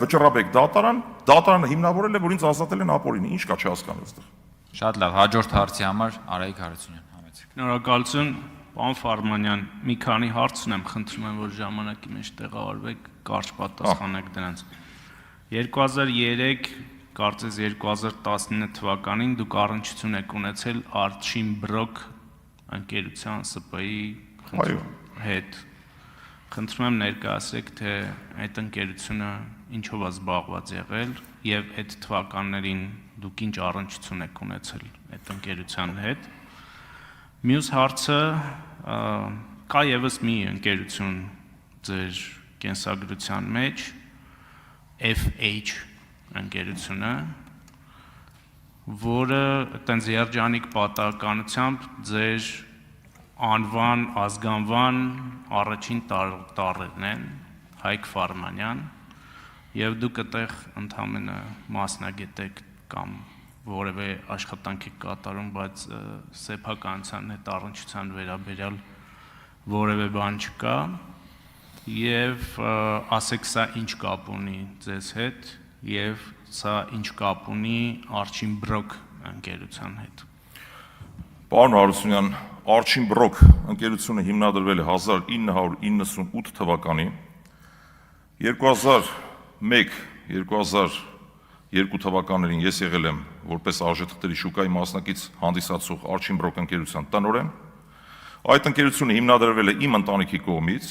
Վճռաբեկ դատարանը հիմնավորել է, որ ինձ ազատել են ապօրինի, ինչ կա չհասկանում այստեղ։ Շատ լավ, հաջորդ հարցի համար Արայիկ Հարությունյան, համեցեք։ Շնորհակալություն, պարոն Ֆարմանյան, մի քանի հարց ունեմ, խնդրում եմ, որ ժամանակի մեջ տեղավորվեք, կարճ պատասխանեք դրանց։ 2003, կարծես 2019 թվականին դուք առնչություն եք ունեցել Արչին Բրոկ ընկերության ՍՊ-ի հետ։ Խնդրում եմ ներկայացրեք, թե այդ ընկերությունը ինչով է զբաղված եղել եւ այդ թվականներին դուք ինչ առնչություն եք ունեցել այդ ընկերության հետ։ Մյուս հարցը կա եւս մի ընկերություն ձեր կենսագրության մեջ FH ընկերությունը, որը այտենց երջանիկ պատահականությամբ ձեր անվան, ազգանվան առաջին տառերն են, Հայկ Ֆարմանյան, եւ դուք այդտեղ ընդհանրապես մասնագետ եք կամ որևէ աշխատանք եք կատարում, բայց սեփականության հետ առնչության վերաբերյալ որևէ բան չկա, եւ ասեք սա ինչ կապ ունի ձեզ հետ եւ սա ինչ կապ ունի Արչին Բրոկ ընկերության հետ։ Պարոն Հարությունյան, Արչին Բրոկ ընկերությունը հիմնադրվել է 1998 թվականին, 2001-2002 թվականներին ես եղել եմ որպես արժեթղթերի շուկայի մասնակից հանդիսացող Արչին Բրոկ ընկերության տնօրեն։ Այդ ընկերությունը հիմնադրվել է իմ ընտանիքի կողմից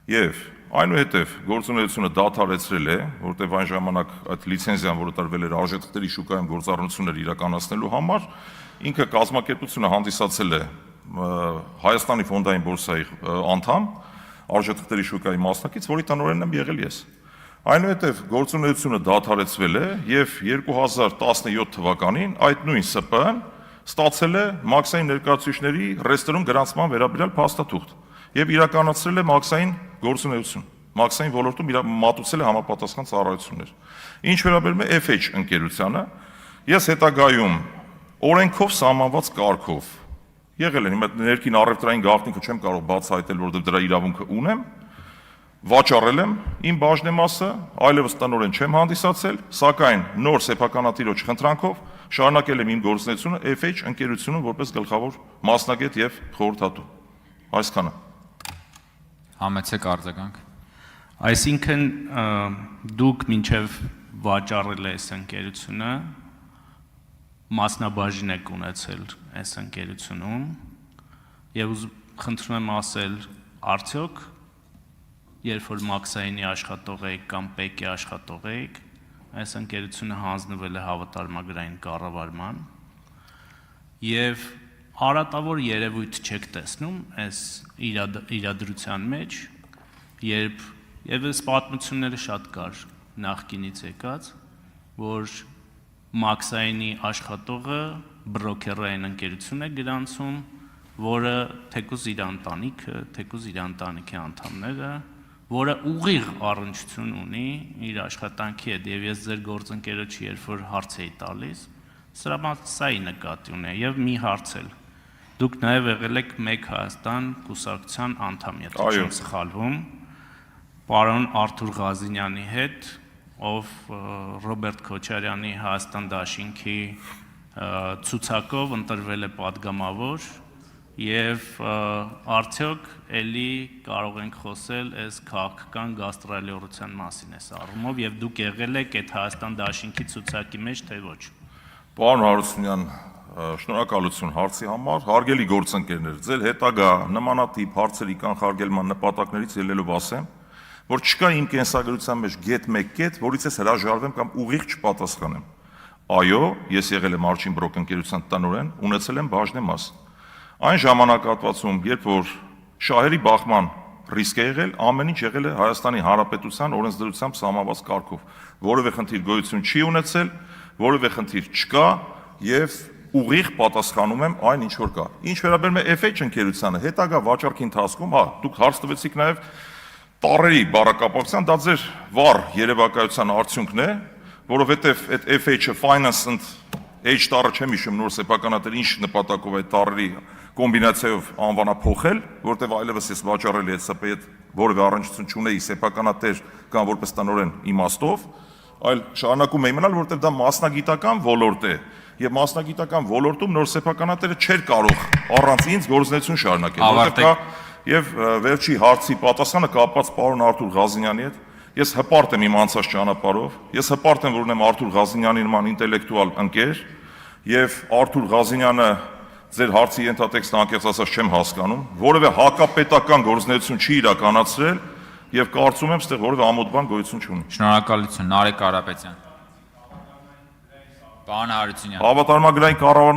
եւ այնուհետև գործունեությունը դադարեցրել է, որտեղ այն ժամանակ այդ լիցենզիան, որը տրվել էր արժեթղթերի շուկայում գործառնություններ իրականացնելու համար, ինքը կազմակերպությունը հանդիսացել է Հայաստանի ֆոնդային բորսայի անդամ, արժեթղթերի շուկայի մասնակից, որի տնօրենն եմ եղել ես։ Այնուհետև գործունեությունը դադարեցվել է եւ 2017 թվականին այդ նույն ՍՊ-ն ստացել է մաքսային ներկայացուցիչների ռեստորան գրանցման վերաբերյալ փաստաթուղթ եւ իրականացրել է մաքսային գործունեություն, մաքսային ոլորտում մատուցել է համապատասխան ծառայություններ։ Ինչ վերաբերում է FH ընկերությանը, ես հետագայում օրենքով սահմանված կարգով եղել են, հիմա ներքին առևտրային գաղտնիքը չեմ կարող բացահայտել, որովհետև դրա իրավունքը ունեմ, վաճառել եմ իմ բաժնեմասը, այլևս տնօրեն չեմ հանդիսացել, սակայն նոր սեփականատիրոջ խնդրանքով շարունակել եմ իմ գործունեությունը FH ընկերությունում որպես գլխավոր մասնագետ եւ խորհրդատու։ Այսքանը։ Համեցեք արձագանք։ Այսինքն դուք մինչև վաճառել այս ընկերությունը մասնաբաժին եք ունեցել այս ընկերությունում եւ խնդրում եմ ասել, արդյոք երբ որ մաքսայինի աշխատող եք կամ ՊԵԿ-ի աշխատող եք, այս ընկերությունը հանձնվել է հավատարմագրային կառավարման եւ արատավոր երևույթ չեք տեսնում այս իրադրության մեջ, երբ եւ այս պատմությունները շատ կար նախկինից եկած, որ մաքսայինի աշխատողը բրոքերային ընկերություն է գրանցում, որը թեկուզ իր ընտանիքի անդամները, որը ուղիղ առնչություն ունի իր աշխատանքի հետ եւ ես ձեր գործընկերոջի երբ որ հարց էի տալիս, սրամասայի նկատի ունեի եւ մի հարց էլ։ Դուք նաեւ եղել եք Մեկ Հայաստան կուսակցության անդամ, եթե չեմ սխալվում, պարոն Արթուր Ղազինյանի հետ, ով Ռոբերտ Քոչարյանի Հայաստան դաշինքի ցուցակով ընտրվել է падգամավոր եւ արդյոք էլի կարող ենք խոսել այս քաղաքական գաստրոլյորության մասին այս առումով եւ դուք եղել եք այդ Հայաստան դաշինքի ցուցակի մեջ թե ոչ։ Պարոն Հարությունյան, շնորհակալություն հարցի համար, հարգելի գործընկերներ, ձեր հետագա նմանատիպ հարցերի կանխարգելման նպատակներից ելնելով ասեմ, որ չկա իմ կենսագրության մեջ գետ մեկ կետ, որից ես հրաժարվեմ կամ ուղիղ չպատասխանեմ։ Այո, ես եղել եմ Արչին Բրոկ ընկերության տնօրեն, ունեցել եմ բաժնեմաս։ Այն ժամանակահատվածում, երբ որ շահերի բախման ռիսկ է եղել, ամեն ինչ եղել է Հայաստանի Հանրապետության օրենսդրությամբ սահմանված կարգով։ Որևէ խնդիր գոյություն չի ունեցել, որևէ խնդիր չկա եւ ուղիղ պատասխանում եմ այն ինչ որ կա։ Ինչ վերաբերում է FH ընկերությանը, հետագա վաճառքի ընթացքում, դուք հարց տվեցիք նաեւ տառերի բառակապակցության, դա ձեր վառ երևակայության արդյունքն է, որովհետև այդ FH-ը Finance and H տառը չեմ հիշում նոր սեփականատեր ինչ նպատակով այդ տառերի կոմբինացիայով անվանափոխել, որտեղ այլևս ես վաճառելի այդ ՍՊ-ի հետ որևէ առնչություն չունեի սեփականատեր կամ որպես տնօրեն իմաստով, այլ շարունակում էի մնալ, որտեղ դա մասնագիտական ոլորտ է, եւ մասնագիտական ոլորտում նոր սեփականատերը չէր կարող առանց ինձ գործունեություն շարունակել, որտեղ կա եւ վերջի հարցի պատասխանը կապված պարոն Արթուր Ղազինյանի հետ։ Ես հպարտ եմ իմ անցած ճանապարհով, ես հպարտ եմ, որ ունեմ Արթուր Ղազինյանի նման ինտելեկտուալ ընկեր, եւ Արթուր Ղազինյանը ձեր հարցի ենթատեքստը անկեղծ ասած չեմ հասկանում, որևէ հակապետական գործունեություն չի իրականացրել եւ կարծում եմ, այստեղ որևէ ամոթ բան գոյություն չունի։ Շնորհակալություն, Նարեկ Կարապետյան։ Պարոն Հարությունյան։ Հավատարմագրային կառավարման